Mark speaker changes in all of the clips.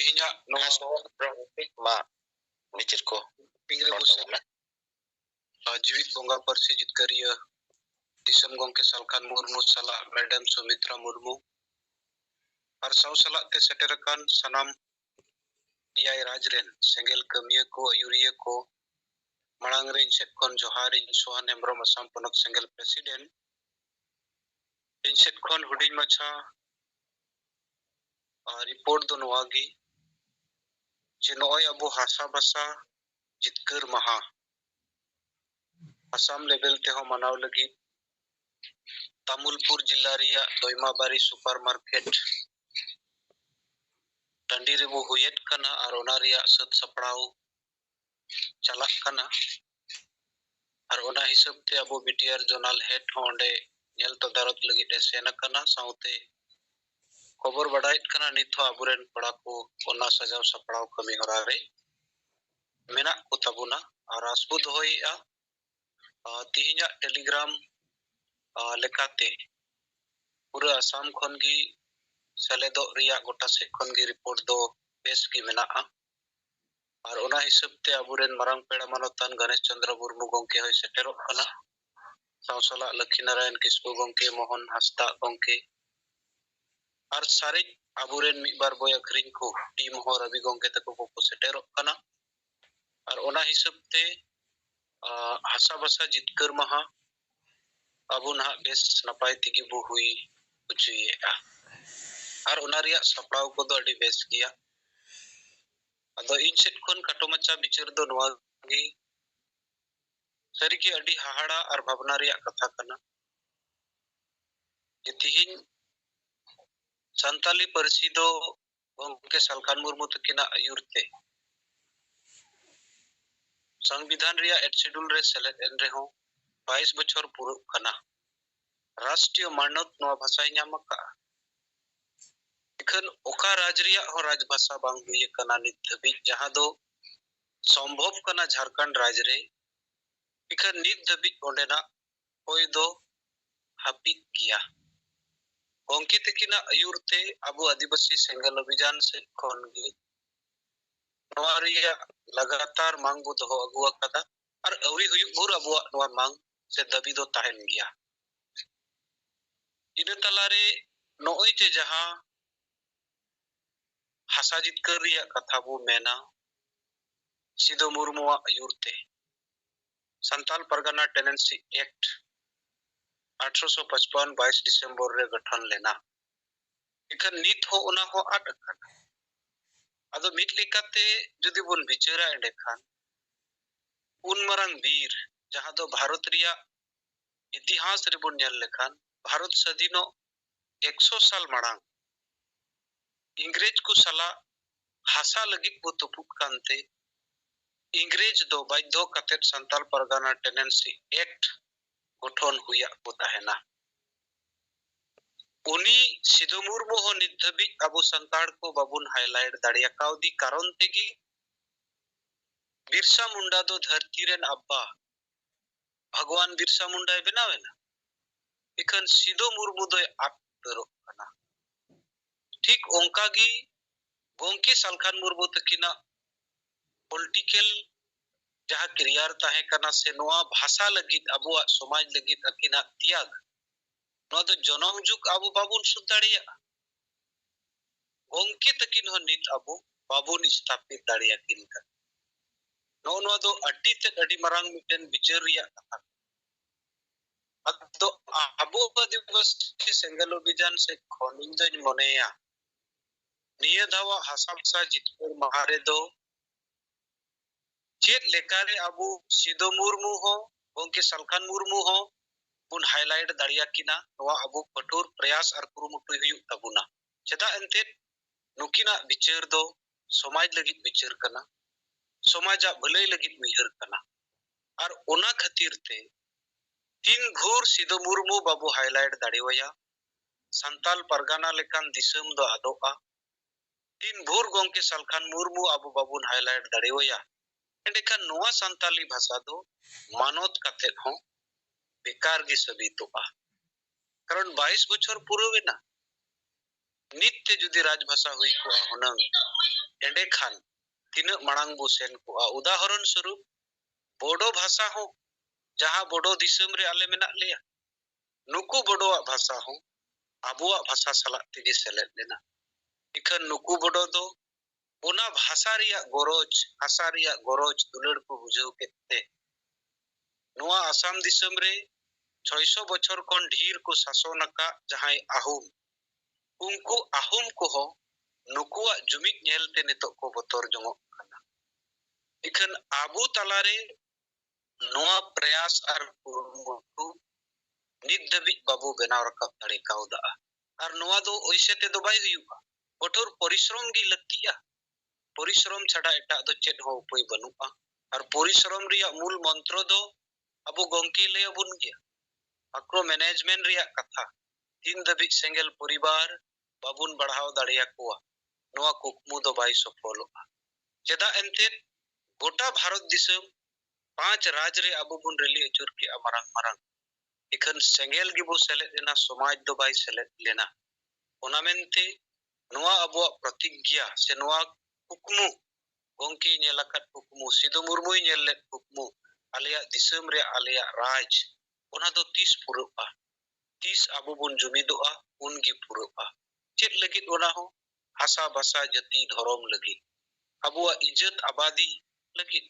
Speaker 1: Tihinya no ma bichir ko pingre bu sena Jivit Bonga Parsi Jitkariya Disam Gongke Salkan Murmu Sala Madam Sumitra Murmu ar saw salak te seterakan sanam Iyai Rajren Sengel Kamiya ko Ayuriya ko Marang Ren Set Kon Johari Sohan Emrom Assam Ponok Sengel President Set Kon Hudin Macha report do Nwagi Jinoy Abu Hasa Basa Jitkar Maha Assam level te ho manaw lagi Tamulpur जिला रिया दोइमाबारी supermarket टंडी रेबो हुयेत कना और ओना रिया सत सपड़ाव चलाक कना और ओना हिसाब ते अबो बीटीआर जोनल हेड होंडे नेल तदारत लगी सेना कना साउते खबर बडाइट कना निथो अबुरेन पड़ा को ओना सजाव सपड़ाव कमी होरारे मेना को तबुना और आसबुद होइया तिहिnya टेलीग्राम लेकाते पूरा आसाम खन की सेलेदो रिया गोटा से खन की रिपोर्ट दो बेस की मेना और ओना हिसाब ते अबुरेन मरंग पेड़ा मानोतान गणेश चंद्र मुर्मू गंके होय सेटेरो कना सावसला लक्ष्मी नारायण किस्कु गंके मोहन हस्ता गंके और सारे अबुरेन मिबार बोय अखरिन को टीम हो रवि गंके तको को सेटेरो कना और ओना हिसाब ते हसा बसा जितकर महा अबु ना बेस नपाय तिगी बु हुई उचुएआ और ओना रिया सपड़ाव को दो अडी बेस किया अदो इन सेट खन काटो मचा बिचार दो नवागी सरी की अडी हाहाड़ा और भावना रिया कथा कना तिहिन संताली परसी दो गंके सलकान मुर्मू तकिना आयुरते संविधान रिया एड शेड्यूल रे सेलेक्ट एन रे हो 22 बछर पूरा कना राष्ट्रीय मानत नवा भाषा ᱧᱟᱢᱟᱠᱟ इखन ओका राजरिया हो राजभाषा बांग हुई कना नित धबी जहां दो संभव कना झारखंड राज रे इखन नित धबी ओंडेना होय दो हापिक गया गंकी तकिना आयुरते अबु आदिवासी सेंगल अभियान से खनगी नवा रिया लगातार मांग बु दो अगुआ कदा और अवरी हुई भूर अबुआ नवा मांग से दबी दो ताहेन गया इन तलारे नोई जे जहां हसा जितकर रिया कथा बु मेना सिदो मुर्मुआ आयुरते संताल परगना टेनेंसी एक्ट 1855 22 दिसंबर रे गठन लेना इखन नित हो उना हो अटकन अदो मिट लेकाते जुदी बोन बिचारा एंडे खान उन मरंग वीर जहां दो भारत रिया इतिहास रे बोन नेल लेखान भारत सदीनो 100 साल मड़ांग इंग्रेज को सला हासा लगी को तुपुक कांते इंग्रेज दो बाध्य कते संताल परगना टेनेंसी एक्ट गठन हुआ को ताहेना उनी सिधु मुर्मू हो निधबी अबु संताड़ को बाबुन हाईलाइट दाड़िया काउदी कारण तेगी बिरसा मुंडा दो धरती रेन अब्बा भगवान बिरसा मुंडा बनावे ना इखन सिधु मुर्मू दो आत्रो कना ठीक ओंकागी गोंके सलखान मुर्मू तकिना पॉलिटिकल जहां क्रियार ताहे कना से नोआ भाषा लगी अबुआ समाज लगी अकिना त्याग नो दो जनम जुग अबु बाबुन सुदाड़िया गोंके तकिन हो नित अबु बाबुन स्थापित दाड़िया किनका नो नो दो अड्डी ते अड्डी मरांग मिटन बिचरिया कथा अदो अबु आदिवासी सेंगल अभियान से खनिन दो मनेया निया धावा हसाबसा जितकर महारे दो चेत लेकारे अबु सिदो मुर्मू हो गोंके सलखान मुर्मू हो बुन हाईलाइट दाड़िया किना नवा अबु कठोर प्रयास और कुरुमुटु हुयु तबुना चेदा एंते नुकिना बिचार दो समाज लगी बिचार कना समाजा भलाई लगी उयहर कना और ओना खातिर ते तीन भोर सिदो मुर्मू बाबू हाईलाइट दाड़िवया संताल परगना लेकान दिसम दो आदोआ तीन भोर गोंके सलखान मुर्मू अबु बाबुन हाईलाइट दाड़िवया एंडेखान नोआ संताली भाषा दो मानत कते हो बेकार गी सबितोआ कारण 22 बछर पूरा वेना नित्य जुदी राजभाषा हुई को हुनंग एंडे खान तीन मांग बो सेन को उदाहरण स्वरूप बोडो भाषा हो जहां बोडो दिसम रे आले मेना लेया नुकु बोडो भाषा हो आबुआ भाषा सलाक तेगे सेलेद लेना इखन नुकु बोडो दो ओना भाषा रिया गरज दुलड़ को बुझाव केते नोआ आसाम दिसम रे 600 बछर खन ढीर को शासन का जहां आहुम उनको आहुम को हो नुकुआ जुमिक नेलते नितो को बतर जंगो खाना इखन आबू तलारे नोआ प्रयास आर कुरुमुटु नित दबिज बाबू बनाव रकब दाड़े काउदा आर नोआ दो ओइसे ते दो बाय हुयुआ कठोर परिश्रम गी लक्तिया परिश्रम छाड़ा एटा दो चेद हो उपाय बनुआ आर परिश्रम रिया मूल मंत्र दो अबो गंकी ले अबुन गया अक्रो मैनेजमेंट रिया कथा तीन दबिज सेंगल परिवार बाबुन बढ़ाव दाड़िया कोआ नोआ कुकमु दो बाय सफलोआ चेदा एंते गोटा भारत दिसम 5 राज रे अबो बुन रेली अचुर के अमरंग मरंग इखन सेंगल गिबो सेलेद लेना समाज दो बाय सेलेद लेना ओना मेनते नोआ अबो प्रतिज्ञा से नोआ कुकमु गंकी नेलाकत कुकमु सिदो मुर्मुई नेले कुकमु आलिया दिसम रे आलिया राज ओना दो 30 पुरुआ 30 अबो बुन जुमिदोआ उनगी पुरुआ चेद लगित ओना हो हासा भाषा जाति धर्म लगी अबुआ इज्जत आबादी लगी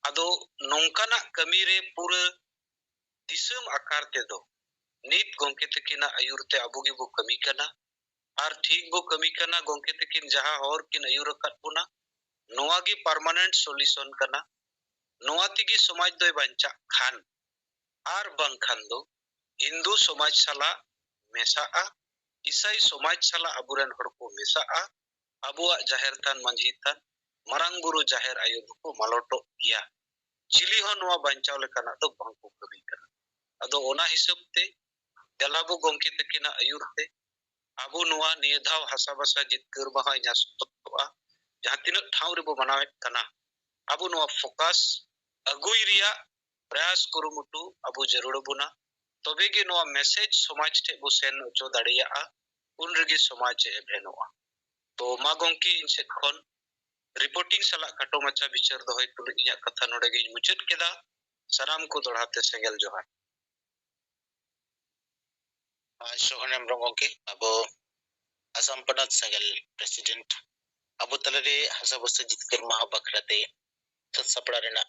Speaker 1: अदो नोंकाना कमी रे पूरा दिसम आकार ते दो नित गंके तकिना आयुरते अबुगी बो कमी कना आर ठीक बो कमी कना गंके तकिन जहां और किन आयुर कत बुना नोआगी परमानेंट सॉल्यूशन कना नोआ तिगी समाज दोय बांचा खान आर बंग खान दो हिंदू समाज साला मेसाआ ईसाई समाज साला अबुरन हर को मेसाआ अबुआ जाहेर थान मंझी थान मरंग बुरु जाहेर आयो को मालोटो किया चिली हो नोआ बांचाव लेकाना दो बंग को कमी कना अदो ओना हिसाब ते दलाबो गंके तकिना आयुर ते अबु नोआ नियधाव हासा भाषा जितकर महा न्यासतोआ जहां तिनक ठाव रे बो मनावेत कना अबु नोआ फोकस अगुई रिया प्रयास कुरुमुटु अबु जरूर बुना तबे गे नोआ मैसेज समाज ते बो सेन ओचो दाड़िया उन रगी समाज ए भेनोआ तो मा गंकी इनसेट खन रिपोर्टिंग सला काटो माचा विचार दोहय तुल इया कथा नोडे गे मुचत केदा सलाम को दोड़ाते सेंगल जोहार सोहनम रंगोके अबो असम पनत सेंगल प्रेसिडेंट अबो तलरे हसा बस जितकर महा बखराते सपड़ा रेना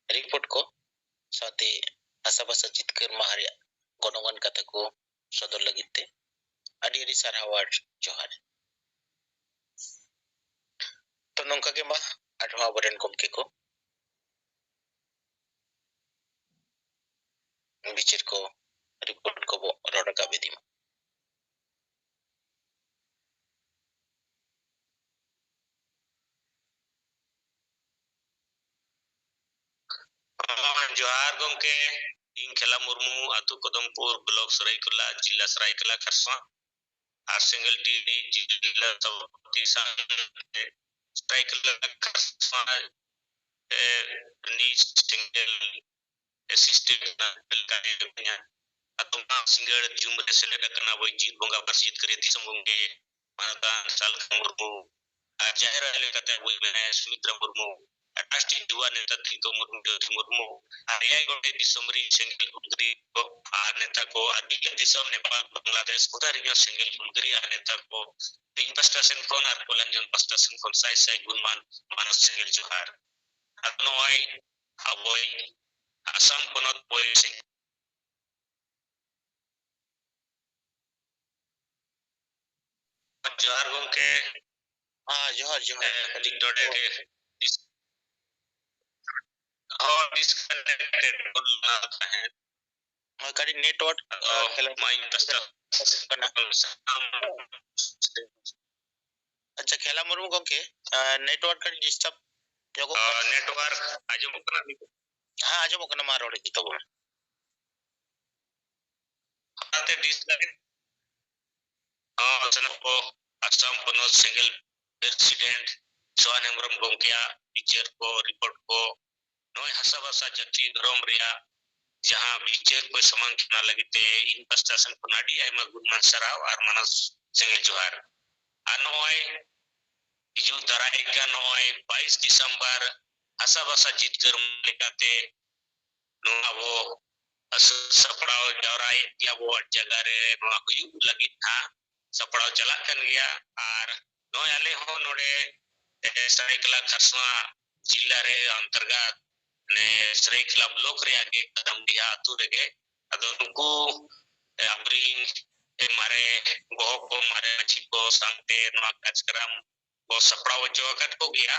Speaker 1: रिपोर्ट को साथे हसा बस जितकर महारिया गणगन कथा को सदर लगिते अडी अडी सारावार जोहार तो नोंका के मा आठवा बरन गमके को बिचिर को रिपोर्ट को बो रोडका बेदिमा जोहार गमके इन खेला मुर्मू आतु कदमपुर ब्लॉक सरायकला जिला सरायकला खरसा आर सिंगल टी जिला सभापति सरायकला खरसा नी सिंगल असिस्टेंट बिलकाया अतुमा सिंगल जुमरे सेलेक्ट करना वो जीत बोंगा बरसीत करे दिसम बोंगे मानता साल मुर्मू जाहिर है लेकर वो मैंने सुमित्रा मुर्मू राष्ट्रीय युवा नेता थिंको मुर्मू आरिया गोटे दिसमरी सिंगल कुलगरी को नेता को अदिल दिसम नेपाल बांग्लादेश उदारियो सिंगल कुलगरी नेता को इन्वेस्टेशन कोन are कोलंजन पस्टेशन cone Sai Sai गुणमान Manas single जोहार अतनोय अबोय असम पनत बोय सिंह जोहार गंके जोहार जोहार डिक्टोरे के और डिस्कनेक्टेड बोलना है करी नेटवर्क माइंड अच्छा खेला मुर्मू गंके नेटवर्क का डिस्टर्ब जोगो नेटवर्क आजम कना हां आजम कना मा रोड तो आते डिस्कनेक्ट सनको असम पनो सिंगल प्रेसिडेंट सोहन हेमरम गंकिया पिक्चर को रिपोर्ट को नोय हसाबसा जाति धर्म रिया जहां पिक्चर को समान खना लगते इन्वेस्टेशन को नाडी आइमा गुणमान सराव आर मानस सिंगल जोहार अनोय
Speaker 2: हिजू दाराय का नय 22 दिसंबर आशा भाषा जितकर लेकाते नो सपड़ाव जवराय याबो जगह रे नो हुयु लगी था सपड़ाव चला कन गया और नो आले हो नोडे सरायकला खरसवा जिला रे अंतर्गत ने सरायकला ब्लॉक रे आगे कदम दिया आतु रेगे अदो नुकु अब्रीन मारे गोह को मारे मची को सांगते नो कार्यक्रम वो सपड़ाव चौकट को गया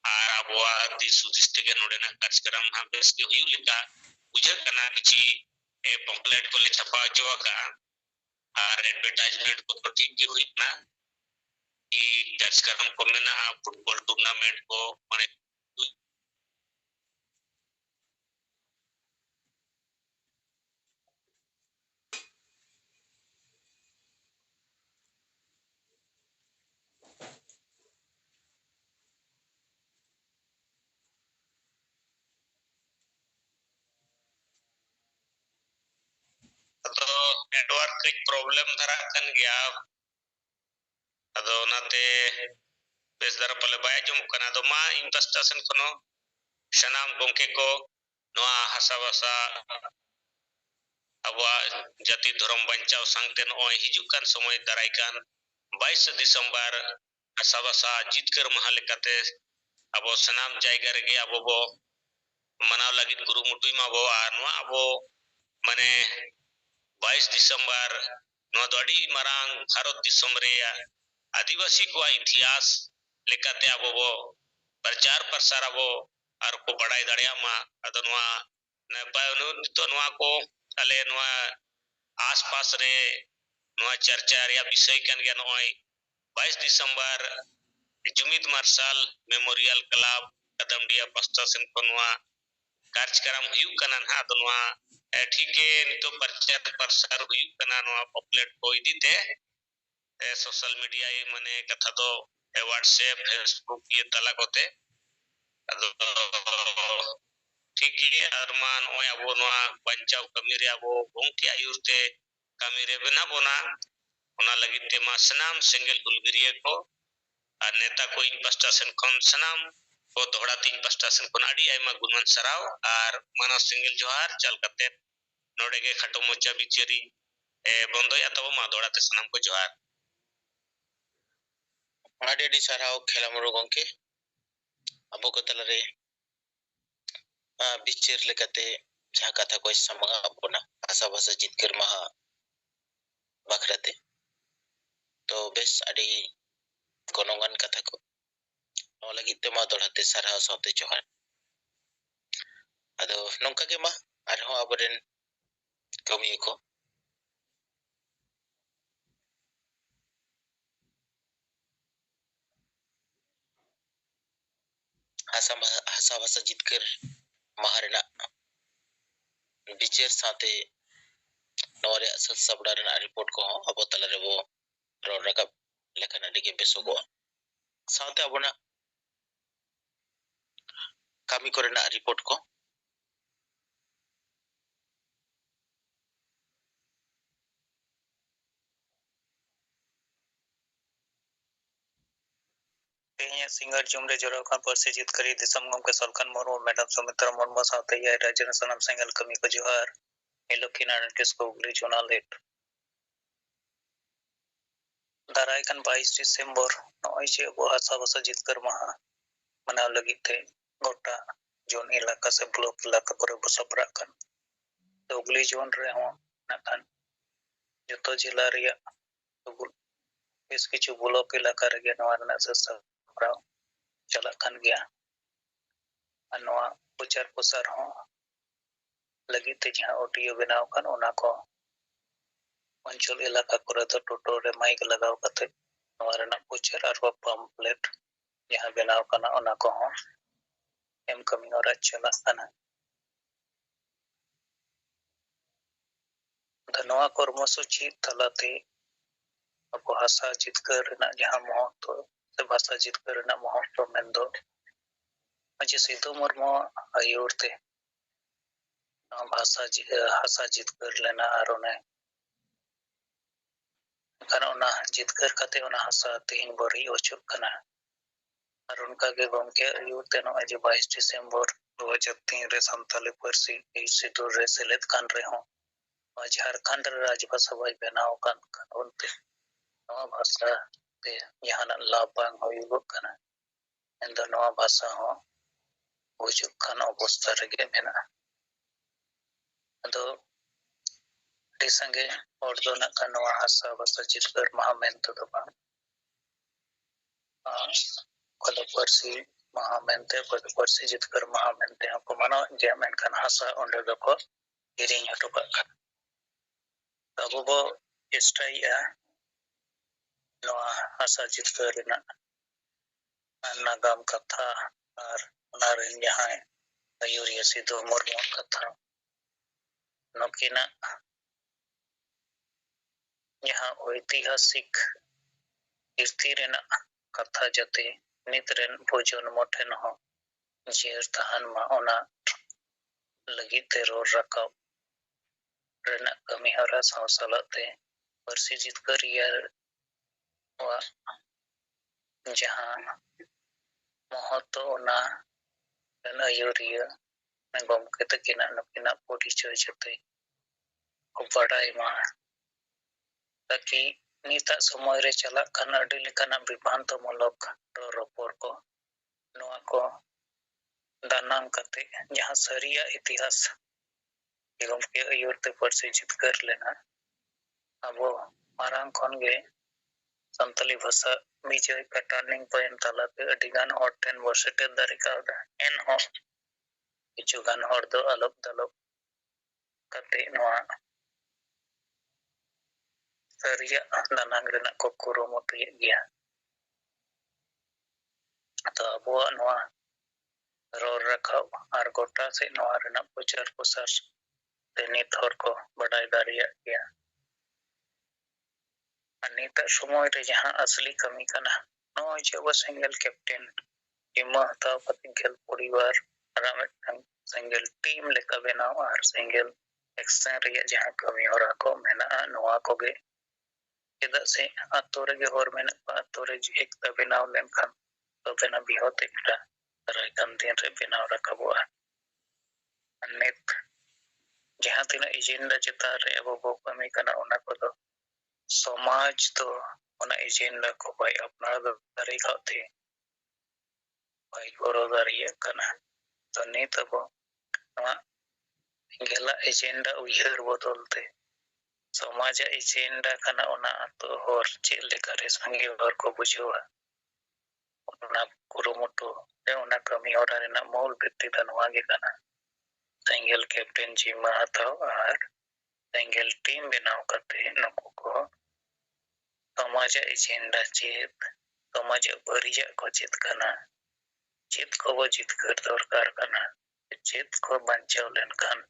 Speaker 2: और अब दिस उदिस के नोडे ना कार्यक्रम हम बेस के हुयु लिखा उजर कना किसी पम्पलेट को ले छपा चौका और एडवर्टाइजमेंट को तो ठीक हुई ना कि कार्यक्रम को में ना फुटबॉल टूर्नामेंट को माने तो नेटवर्क एक प्रॉब्लम धरा कन गया अदो नाते बेस दर पले बाय जुम कना दो मा इंटस्टेशन कोनो सनाम गोंके को नोआ हसा वसा अब जाति धर्म बंचाव संगते नोय हिजुकान समय दारायकान 22 दिसंबर हसा वसा जितकर महालेकाते अब सनाम जायगा रे अब बो मनाव लगी कुरुमुटुई मा बो आनवा अब माने 22 दिसंबर नो दड़ी मारांग भारत दिसम रे आदिवासी को इतिहास लेकाते अब बो प्रचार प्रसार अब आर को बड़ाई दड़िया मा अदनवा न पाउनु तो नवा को अले नवा आसपास रे नवा चर्चा रे विषय कन गया नय 22 दिसंबर जुमित मार्शल मेमोरियल क्लब कदमडिया पस्तासन को नवा कार्यक्रम हुयु कना ना दनवा ठीक है नितो प्रचार प्रसार हुयु कना नवा पॉपुलेट को इदीते सोशल मीडिया ये माने कथा तो व्हाट्सएप फेसबुक ये तला कोते अदो ठीक है अरमान ओय अबो नवा बंचाव कमीरे अबो गोंके आयुरते कमीरे बना बोना ओना लगिते मा सनाम सिंगल हुलगिरिये को और नेता को इन पस्टासन कोन सनाम को दोहड़ा 3 पस्टासन कोन आडी आयमा गुणवन सराव और मानव सिंगल जोहार चल कते नोडे के खटो मोचा बिचरी बंदो या तब मा दोहड़ा ते सनाम को जोहार आडी आडी सराव खेला मुरो गोंके अबो को तलरे बिचर लेकाते जहाँ कथा को समगा अपना आशा भाषा जितकर महा बाखराते तो बेस आडी गोनोंगन कथा को नो लगी ते मा दोड़ाते सारा साउते जोहार अदो नोंका के मा आरो आबरेन कमी को आशा भाषा जितकर महारेना बिचर साथे नोरे असल सबडारना रिपोर्ट को अबो तलरे वो रोड रकब लेखन अडिगे बेसो को साथे अबोना कमी कोरेना रिपोर्ट को सिंगर जुमरे जोराव खान परसे जितकरी दिसम गमके सलखन मुर्मू मैडम सुमित्रा मुर्मू साथे या राजन सनम सिंगल कमी को जोहार लक्ष्मी नारायण किसको उगली चुना लेट दारायकान 22 दिसंबर नय जे अबो आशा भाषा जितकर महा मनाव लगी थे गोटा जोन इलाका से ब्लॉक इलाका करे बसपरा कन उगली जोन रे हो नाखान जतो जिला रिया बेस किछु ब्लॉक इलाका रे नवा से सपरा चला कन गया नवा प्रचार प्रसार हो लगी थे जहां ऑडियो बनाव कन ओना को अंचल इलाका करे तो टोटो रे माइक लगाव कते नवा रेना प्रचार और पम्पलेट जहां बनाव कना ओना को हो एम कमी और चला कना धनवा कर्मसूची तलाते अब भाषा जितकर रेना जहां महत्व से भाषा जितकर रेना महत्व मेंदो अजे सिद्धू मुर्मू आयुरते भाषा जितकर लेना आरोने कारण ओना जितकर कते ओना भाषा तेन बरी ओचुक कना
Speaker 1: ᱟᱨ ᱚᱱᱠᱟᱜᱮ ᱜᱚᱢᱠᱮ ᱟᱹᱭᱩᱨ ᱛᱮ ᱱᱚᱜᱼᱚᱭ ᱡᱮ 22 ᱰᱤᱥᱮᱢᱵᱚᱨ 2003 ᱨᱮ ᱥᱟᱱᱛᱟᱞᱤ ᱯᱟᱹᱨᱥᱤ ᱤᱱᱥᱴᱤᱴᱤᱭᱩᱴ ᱨᱮ ᱥᱮᱞᱮᱫ ᱠᱟᱱ ᱨᱮᱦᱚᱸ ᱡᱷᱟᱲᱠᱷᱚᱸᱰ ᱨᱮ ᱨᱟᱡᱽᱵᱷᱟᱥᱟ ᱵᱟᱭ ᱵᱮᱱᱟᱣ ᱟᱠᱟᱱ ᱠᱟᱨᱚᱱᱛᱮ ᱱᱚᱣᱟ ᱵᱷᱟᱥᱟ ᱛᱮ ᱡᱟᱦᱟᱱᱟᱜ ᱞᱟᱵᱷ ᱵᱟᱝ ᱦᱩᱭᱩᱜᱚᱜ ᱠᱟᱱᱟ ᱮᱱᱫᱚ ᱱᱚᱣᱟ ᱵᱷᱟᱥᱟ ᱦᱚᱸ ᱜᱩᱡᱩᱜ ᱠᱟᱱ ᱚᱵᱚᱥᱛᱷᱟ ᱨᱮᱜᱮ ᱢᱮᱱᱟᱜᱼᱟ ᱟᱫᱚ ᱟᱹᱰᱤ ᱥᱟᱸᱜᱮ ᱦᱚᱲ ᱫᱚ ᱱᱟᱜ ᱠᱷᱟᱱ ᱱᱚᱣᱟ ᱦᱟᱥᱟ ᱵᱷᱟᱥᱟ ᱡᱤᱛᱠᱟᱹᱨ ᱢᱟᱦᱟ ᱢᱮᱱᱛᱮᱫᱚ ᱵᱟᱝ ᱚᱠᱚᱭ ᱯᱟᱹᱨᱥᱤ ᱢᱟᱦᱟ ᱢᱮᱱᱛᱮ ᱚᱠᱚᱭ ᱯᱟᱹᱨᱥᱤ ᱡᱤᱛᱠᱟᱹᱨ ᱢᱟᱦᱟ ᱢᱮᱱᱛᱮ ᱦᱚᱸᱠᱚ ᱢᱟᱱᱟᱣᱮᱫ ᱜᱮᱭᱟ ᱢᱮᱱᱠᱷᱟᱱ ᱦᱟᱥᱟ ᱚᱸᱰᱮ ᱫᱚᱠᱚ ᱠᱤᱨᱤᱧ ᱦᱚᱴᱚ ᱠᱟᱜ ᱠᱟᱱᱟ ᱟᱵᱚ ᱵᱚ ᱪᱮᱥᱴᱟᱭᱮᱫᱼᱟ ᱱᱚᱣᱟ ᱦᱟᱥᱟ ᱡᱤᱛᱠᱟᱹᱨ ᱨᱮᱱᱟᱜ ᱱᱟᱜᱟᱢ ᱠᱟᱛᱷᱟ ᱟᱨ ᱚᱱᱟᱨᱮᱱ ᱡᱟᱦᱟᱸᱭ ᱟᱹᱭᱩᱨᱤᱭᱟᱹ ᱥᱤᱫᱩ ᱢᱩᱨᱢᱩᱣᱟᱜ ᱠᱟᱛᱷᱟ ᱱᱩᱠᱤᱱᱟᱜ ᱡᱟᱦᱟᱸ ᱳᱭᱛᱤᱦᱟᱥᱤᱠ ᱠᱤᱨᱛᱤ ᱨᱮᱱᱟᱜ ᱠᱟᱛᱷᱟ ᱡᱟᱛᱮ ᱱᱤᱛ ᱨᱮᱱ ᱯᱨᱚᱡᱚᱱᱢᱚ ᱴᱷᱮᱱ ᱦᱚᱸ ᱡᱤᱭᱟᱹᱲ ᱛᱟᱦᱮᱱ ᱢᱟ ᱚᱱᱟ ᱞᱟᱹᱜᱤᱫ ᱛᱮ ᱨᱚᱲ ᱨᱟᱠᱟᱵ ᱨᱮᱱᱟᱜ ᱠᱟᱹᱢᱤ ᱦᱚᱨᱟ ᱥᱟᱶ ᱥᱟᱞᱟᱜ ᱛᱮ ᱯᱟᱹᱨᱥᱤ ᱡᱤᱛᱠᱟᱹᱨᱤᱭᱟᱹ ᱡᱟᱦᱟᱸ ᱢᱚᱦᱚᱛᱚ ᱚᱱᱟ ᱨᱮᱱ ᱟᱹᱭᱩᱨᱤᱭᱟᱹ ᱜᱚᱢᱠᱮ ᱛᱟᱹᱠᱤᱱᱟᱜ ᱱᱩᱠᱤᱱᱟᱜ ᱯᱚᱨᱤᱪᱚᱭ ᱡᱟᱛᱮ ᱠᱚ ᱵᱟᱰᱟᱭ ᱢᱟ ᱛᱟᱠᱤ ᱱᱤᱛᱟᱜ ᱥᱚᱢᱚᱭ ᱨᱮ ᱪᱟᱞᱟᱜ ᱠᱟᱱ ᱟᱹᱰᱤ ᱞᱮᱠᱟᱱᱟᱜ ᱵᱤᱵᱷᱨᱟᱱᱛᱚ ᱢᱩᱞᱚᱠ ᱨᱚᱯᱚᱲ ᱠᱚ ᱱᱚᱣᱟ ᱠᱚ ᱫᱟᱱᱟᱝ ᱠᱟᱛᱮ ᱡᱟᱦᱟᱸ ᱥᱟᱹᱨᱤᱭᱟᱜ ᱤᱛᱤᱦᱟᱥ ᱜᱚᱢᱠᱮ ᱟᱹᱭᱩᱨ ᱛᱮ ᱯᱟᱹᱨᱥᱤ ᱡᱤᱛᱠᱟᱹᱨ ᱞᱮᱱᱟ ᱟᱵᱚ ᱢᱟᱨᱟᱝ ᱠᱷᱚᱱᱜᱮ ᱥᱟᱱᱛᱟᱞᱤ ᱵᱷᱟষᱟ ᱵᱤᱡᱚᱭ ᱴᱟᱨᱱᱤᱝ ᱯᱚᱭᱮᱱᱴ ᱛᱟᱞᱟᱛᱮ ᱟᱹᱰᱤᱜᱟᱱ ᱦᱚᱲ ᱴᱷᱮᱱ ᱵᱚ ᱥᱮᱴᱮᱨ ᱫᱟᱲᱮ ᱠᱟᱣᱫᱟ ᱮᱱᱦᱚᱸ ᱠᱤᱪᱷᱩᱜᱟᱱ ᱦᱚᱲ ᱫᱚ ᱟᱞᱚᱯ ᱫᱟᱞᱚᱵ ᱠᱟᱛᱮ ᱱᱚᱣᱟ ᱥᱟᱹᱨᱤᱭᱟᱜ ᱫᱟᱱᱟᱝ ᱨᱮᱱᱟᱜ ᱠᱚ ᱠᱩᱨᱩᱢᱩᱴᱩᱭᱮᱫ ᱜᱮᱭᱟ ᱛᱚ ᱟᱵᱚᱣᱟᱜ ᱱᱚᱣᱟ ᱨᱚᱲ ᱨᱟᱠᱟᱵ ᱟᱨ ᱜᱚᱴᱟ ᱥᱮᱫ ᱱᱚᱣᱟ ᱨᱮᱱᱟᱜ ᱯᱨᱚᱪᱟᱨ ᱯᱨᱚᱥᱟᱨ ᱛᱮ ᱱᱤᱛ ᱦᱚᱲ ᱠᱚ ᱵᱟᱰᱟᱭ ᱫᱟᱲᱮᱭᱟᱜ ᱜᱮᱭᱟ ᱟᱨ ᱱᱤᱛᱟᱜ ᱥᱚᱢᱚᱭ ᱨᱮ ᱡᱟᱦᱟᱸ ᱟᱥᱞᱤ ᱠᱟᱹᱢᱤ ᱠᱟᱱᱟ ᱱᱚᱜᱼᱚᱭ ᱡᱮ ᱟᱵᱚ ᱥᱮᱸᱜᱮᱞ ᱠᱮᱯᱴᱮᱱ ᱡᱤᱢᱢᱟᱹ ᱦᱟᱛᱟᱣ ᱠᱟᱛᱮ ᱜᱮᱞ ᱯᱚᱨᱤᱵᱟᱨ ᱟᱨ ᱢᱤᱫᱴᱟᱝ ᱥᱮᱸᱜᱮᱞ ᱴᱤᱢ ᱞᱮᱠᱟ ᱵᱮᱱᱟᱣ ᱟᱨ ᱥᱮᱸᱜᱮᱞ ᱮᱠᱥᱮᱱ ᱨᱮᱭᱟᱜ ᱡᱟᱦᱟᱸ ᱠᱟᱹᱢᱤ ᱦᱚᱨᱟ ᱠᱚ ᱢᱮᱱᱟᱜᱼᱟ ᱱᱚᱣᱟ ᱠᱚᱜᱮ ᱪᱮᱫᱟᱜ ᱥᱮ ᱟᱛᱳ ᱨᱮᱜᱮ ᱦᱚᱲ ᱢᱮᱱᱟᱜ ᱠᱚᱣᱟ ᱟᱛᱳ ᱨᱮ ᱮᱠᱛᱟ ᱵᱮᱱᱟᱣ ᱞᱮᱱᱠᱷᱟन ᱛᱚᱵᱮᱱᱟᱜ ᱵᱤᱦᱚᱛ ᱮᱠᱴᱟ ᱫᱟᱨᱟᱭ ᱠᱟᱱ ᱫᱤᱱ ᱨᱮ ᱵᱮᱱᱟᱣ ᱨᱟᱠᱟᱵᱚᱜᱼᱟ ᱱᱤᱛ ᱡᱟᱦᱟᱸ ᱛᱤᱱᱟᱹᱜ ᱮᱡᱮᱱᱰᱟ ᱪᱮᱛᱟᱱ ᱨᱮ ᱟᱵᱚ ᱵᱚ ᱠᱟᱹᱢᱤ ᱠᱟᱱᱟ ᱚᱱᱟ ᱠᱚᱫᱚ ᱥᱚᱢᱟᱡᱽ ᱫᱚ ᱚᱱᱟ ᱮᱡᱮᱱᱰᱟ ᱠᱚ ᱵᱟᱭ ᱟᱯᱱᱟᱨ ᱫᱟᱲᱮ ᱠᱟᱣᱛᱮ ᱵᱟᱭ ᱜᱚᱲᱚ ᱫᱟᱲᱮᱭᱟᱜ ᱠᱟᱱᱟ ᱛᱚ ᱱᱤᱛ ᱟᱵᱚ ᱱᱚᱣᱟ ᱜᱮᱞᱟᱜ ᱮᱡᱮᱱᱰᱟ ᱩᱭᱦᱟᱹᱨ ᱵᱚᱫᱚᱞ ᱛᱮ ᱥᱚᱢᱟᱡᱟᱜ ᱮᱡᱮᱱᱰᱟ ᱠᱟᱱᱟ ᱚᱱᱟ ᱟᱛᱳ ᱦᱚᱲ ᱪᱮᱫ ᱞᱮᱠᱟᱨᱮ ᱥᱟᱸᱜᱮ ᱦᱚᱲ ᱠᱚ ᱵᱩᱡᱷᱟᱹᱣᱟ ᱚᱱᱟ ᱠᱩᱨᱩᱢᱩᱴᱩ ᱥᱮ ᱚᱱᱟ ᱠᱟᱹᱢᱤ ᱦᱚᱨᱟ ᱨᱮᱱᱟᱜ ᱢᱩᱞ ᱵᱷᱤত্তি ᱫᱚ ᱱᱚᱣᱟ ᱜᱮ ᱠᱟᱱᱟ ᱥᱮᱸᱜᱮᱞ ᱠᱮᱯᱴᱮᱱ ᱡᱤᱢᱢᱟᱹ ᱦᱟᱛᱟᱣ ᱟᱨ ᱥᱮᱸᱜᱮᱞ ᱴᱤᱢ ᱵᱮᱱᱟᱣ ᱠᱟᱛᱮ ᱱᱩᱠᱩ ᱠᱚ ᱥᱚᱢᱟᱡᱟᱜ ᱮᱡᱮᱱᱰᱟ ᱪᱮᱫ ᱥᱚᱢᱟᱡᱟᱜ ᱵᱟᱹᱲᱤᱡᱟᱜ ᱠᱚ ᱪᱮᱫ ᱠᱟᱱᱟ ᱪᱮᱫ ᱠᱚᱵᱚ ᱡᱤᱛᱠᱟᱹᱨ ᱫᱚᱨᱠᱟর ᱠᱟᱱᱟ ᱪᱮᱫ ᱠᱚ ᱵᱟᱧᱪᱟᱣ ᱞᱮᱱᱠᱷᱟन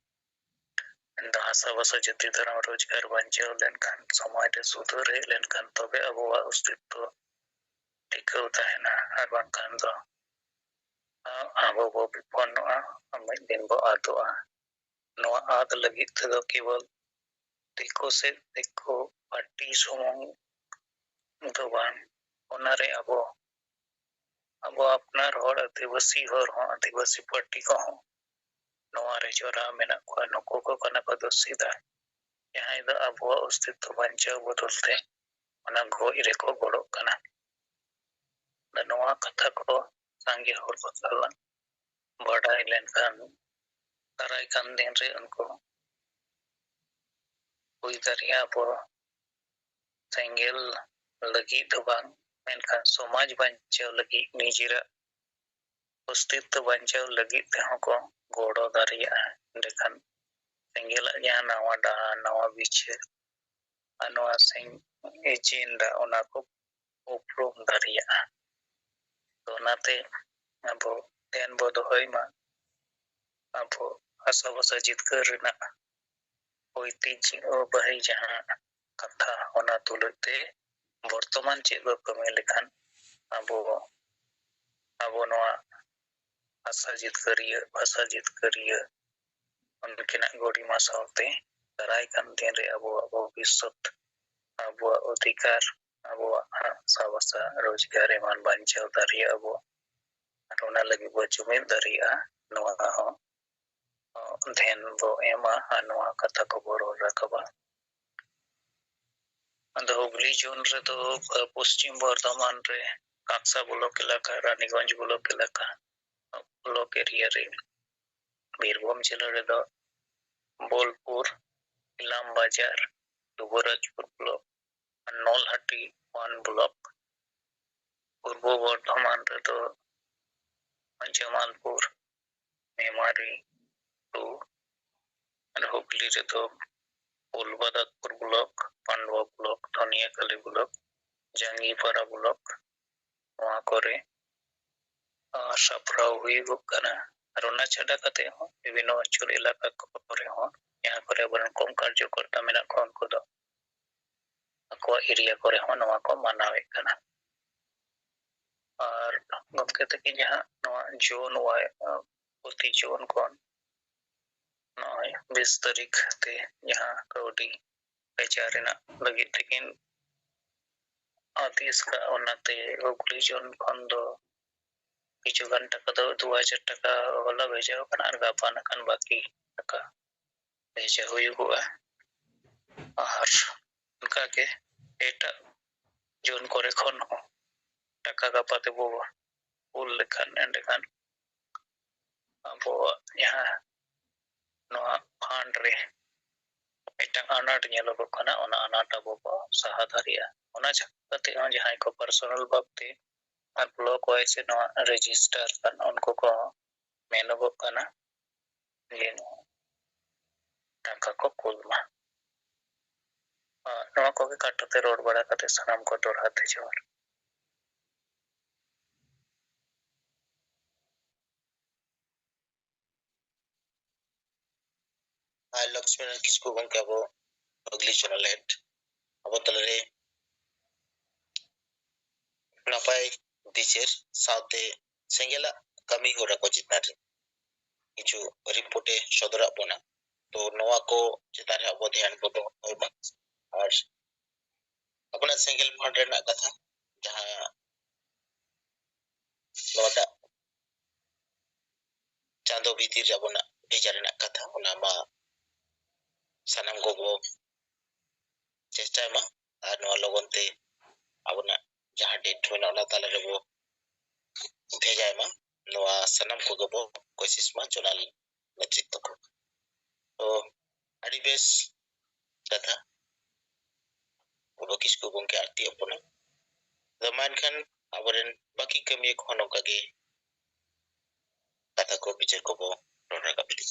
Speaker 1: ᱦᱟᱥᱟ ᱵᱷᱟᱥᱟ ᱡᱟᱹᱛᱤ ᱫᱷᱚᱨᱚᱢ ᱨᱳᱡᱽᱜᱟᱨ ᱵᱟᱧᱪᱟᱣ ᱞᱮᱱᱠᱷᱟन ᱥᱚᱢᱟᱡᱽ ᱨᱮ ᱥᱩᱫᱷᱟᱹᱨ ᱦᱮᱡ ᱞᱮᱱᱠᱷᱟन ᱛᱚᱵᱮ ᱟᱵᱚᱣᱟᱜ ᱚᱥᱛᱤᱛᱛᱚ ᱴᱤᱠᱟᱹᱣ ᱛᱟᱦᱮᱱᱟ ᱟᱨ ᱵᱟᱝᱠᱷᱟᱱ ᱫᱚ ᱟᱵᱚ ᱵᱚ ᱵᱤᱯᱚᱱᱱᱚᱜᱼᱟ ᱢᱤᱫ ᱫᱤᱱ ᱵᱚ ᱟᱫᱚᱜᱼᱟ ᱱᱚᱣᱟ ᱟᱫ ᱞᱟᱹᱜᱤᱫ ᱛᱮᱫᱚ ᱠᱮᱵᱚᱞ ᱫᱤᱠᱩ ᱥᱮ ᱫᱤᱠᱩ ᱯᱟর্টি ᱥᱩᱢᱩᱝ ᱫᱚ ᱵᱟᱝ ᱚᱱᱟᱨᱮ ᱟᱵᱚ ᱟᱯᱱᱟᱨ ᱦᱚᱲ ᱟᱹᱫᱤᱵᱟᱹᱥᱤ ᱦᱚᱲ ᱦᱚᱸ ᱟᱹᱫᱤᱵᱟᱹᱥᱤ ᱯᱟর্টি ᱠᱚᱦᱚᱸ ᱱᱚᱣᱟ ᱨᱮ ᱡᱚᱲᱟᱣ ᱢᱮᱱᱟᱜ ᱠᱚᱣᱟ ᱱᱩᱠᱩ ᱠᱚ ᱠᱟᱱᱟ ᱠᱚ ᱫᱳᱥᱤᱫᱟ ᱡᱟᱦᱟᱸᱭ ᱫᱚ ᱟᱵᱚᱣᱟᱜ ᱚᱥᱛᱤᱛᱛᱚ ᱵᱟᱧᱪᱟᱣ ᱵᱚᱫᱚᱞ ᱛᱮ ᱚᱱᱟ ᱜᱚᱡ ᱨᱮᱠᱚ ᱜᱚᱲᱚᱜ ᱠᱟᱱᱟ ᱱᱚᱣᱟ ᱠᱟᱛᱷᱟ ᱠᱚ ᱥᱟᱸᱜᱮ ᱦᱚᱲ ᱠᱚ ᱥᱟᱞᱟᱜ ᱵᱟᱰᱟᱭ ᱞᱮᱱᱠᱷᱟन ᱫᱟᱨᱟᱭ ᱠᱟᱱ ᱫᱤᱱ ᱨᱮ ᱩᱱᱠᱩ ᱦᱩᱭ ᱫᱟᱲᱮᱭᱟᱜᱼᱟ ᱟᱵᱚ ᱥᱮᱸᱜᱮᱞ ᱞᱟᱹᱜᱤᱫ ᱫᱚ ᱵᱟᱝ ᱢᱮᱱᱠᱷᱟन ᱥᱚᱢᱟᱡᱽ ᱵᱟᱧᱪᱟᱣ ᱞᱟᱹᱜᱤᱫ ᱱᱤᱡᱮᱨᱟᱜ ᱚᱥᱛᱤᱛᱛᱚ ᱵᱟᱧᱪᱟᱣ ᱞᱟᱹᱜᱤᱫ ᱛᱮᱦᱚᱸ ᱠᱚ ᱜᱚᱲᱚ ᱫᱟᱲᱮᱭᱟᱜᱼᱟ ᱮᱸᱰᱮᱠᱷᱟᱱ ᱥᱮᱸᱜᱮᱞᱟᱜ ᱡᱟᱦᱟᱸ ᱱᱟᱣᱟ ᱰᱟᱦᱟᱨ ᱱᱟᱣᱟ ᱵᱤᱪᱟᱹᱨ ᱟᱨ ᱱᱚᱣᱟ ᱮᱡᱮᱱᱰᱟ ᱚᱱᱟ ᱠᱚ ᱩᱯᱨᱩᱢ ᱫᱟᱲᱮᱭᱟᱜᱼᱟ ᱛᱚ ᱚᱱᱟᱛᱮ ᱟᱵᱚ ᱫᱷᱮᱭᱟᱱ ᱵᱚ ᱫᱚᱦᱚᱭ ᱢᱟ ᱟᱵᱚ ᱦᱟᱥᱟ ᱵᱷᱟᱥᱟ ᱡᱤᱛᱠᱟᱹᱨ ᱨᱮᱱᱟᱜ ঐতিহ্যবাহী ᱡᱟᱦᱟᱸ ᱠᱟᱛᱷᱟ ᱚᱱᱟ ᱛᱩᱞᱩᱡ ᱛᱮ বর্তমান ᱪᱮᱫ ᱵᱚ ᱠᱟᱹᱢᱤ ᱞᱮᱠᱷᱟᱱ ᱟᱵᱚ ᱱᱚᱣᱟ ᱦᱟᱥᱟ ᱡᱤᱛᱠᱟᱹᱨᱤᱭᱟᱹ ᱵᱷᱟᱥᱟ ᱡᱤᱛᱠᱟᱹᱨᱤᱭᱟᱹ ᱩᱱᱠᱤᱱᱟᱜ ᱜᱚᱨᱤᱢᱟ ᱥᱟᱶᱛᱮ ᱫᱟᱨᱟᱭ ᱠᱟᱱ ᱫᱤᱱ ᱨᱮ ᱟᱵᱚᱣᱟᱜ ᱵᱷᱚᱵᱤᱥᱥᱚᱛ ᱟᱵᱚᱣᱟᱜ ᱚᱫᱷᱤᱠᱟর ᱟᱵᱚᱣᱟᱜ ᱦᱟᱥᱟ ᱵᱷᱟᱥᱟ ᱨᱳᱡᱽᱜᱟᱨ ᱮᱢᱟᱱ ᱵᱟᱧᱪᱟᱣ ᱫᱟᱲᱮᱭᱟᱜᱼᱟ ᱵᱚ ᱟᱨ ᱚᱱᱟ ᱞᱟᱹᱜᱤᱫ ᱵᱚ ᱡᱩᱢᱤᱫ ᱫᱟᱲᱮᱭᱟᱜᱼᱟ ᱱᱚᱣᱟ ᱦᱚᱸ ᱫᱷᱮᱭᱟᱱ ᱵᱚ ᱮᱢᱟ ᱟᱨ ᱱᱚᱣᱟ ᱠᱟᱛᱷᱟ ᱠᱚᱵᱚ ᱨᱚᱲ ᱨᱟᱠᱟᱵᱟ ᱟᱫᱚ ᱦᱩᱜᱽᱞᱤ ᱡᱳᱱ ᱨᱮᱫᱚ ᱯᱚᱥᱪᱤᱢ ᱵᱚᱨᱫᱷᱚᱢᱟᱱ ᱨᱮ ᱠᱟᱸᱠᱥᱟ ᱵᱞᱚᱠ ᱮᱞᱟᱠᱟ ᱨᱟᱱᱤᱜᱚঞ্জ ᱵᱞᱚᱠ ᱮᱞᱟᱠᱟ ᱵᱞᱚᱠ ᱮᱨᱤᱭᱟ ᱨᱮ ᱵᱤᱨᱵᱷᱩᱢ ᱡᱮᱞᱟ ᱨᱮᱫᱚ ᱵᱳᱞᱯᱩर इलाम बाजार दुबराजपुर ब्लॉक नौलहाटी 1 ब्लॉक पूर्व बर्धमान रेदो जमालपुर मेमारी 2 और हुगली रेदो फुलबदकपुर ब्लॉक पांडवा ब्लॉक धनियाखाली ब्लॉक जांगीपाड़ा ब्लॉक वहाँ करे सापड़ाव हुईगोग कना और ओना छाड़ा कते हो विभिन्न अंचल इलाका करे हो यहाँ करे बरन कम कार्यकर्ता मेना को उनको दो को एरिया करे हो नवा को मनावे कना और गमके तक जहाँ नवा जोन वाय प्रति जोन कोन नय 20 तारीख ते यहाँ कौडी बेचारेना लगी तकिन आदेश का ओनाते हुगली जोन कोन दो किछु घंटा का दो 2000 टाका वाला भेजाओ कना और गापान कन बाकी टाका भेजा हुयुगुआ और उनका के एटा जोन करे खन हो टाका गापाते बो उल लेखान एंडखान अब यहाँ नवा फंड रे एटा अनाट नेलो कना ओना अनाट अब सहा दारिया ओना जते जहां को पर्सनल बाबते और ब्लॉक वाइज नवा रजिस्टर कन उनको को मेनबो कना ये टाका को कुलमा नवा को के काटते रोड बड़ा कते सनाम को दोराते जोर लक्ष्मण किसको गंके अब अगली चैनल हेड अब तलरे नापाय दिचेर साथे सेंगेला कमी हो रखो जितना किछु रिपोर्टे सदरा बना तो नवा को चितारे अब ध्यान को दो और अपना सिंगल फंड रेना कथा जहां नोटा चांदो भीतिर जबना भेजा रेना कथा ओना मा सनम को बो चेष्टा मा और नवा लगनते अपना जहां डेट होना ओना ताले रे बो भेजा मा नवा सनम को बो कोशिश मा चुनाल नेतृत्व को तो अड़ी बेस कथा वो किसको गंके आरती अपना जमान खान अबरेन बाकी कमी एक होनो कगे kata ko bicara ko bo rona kapili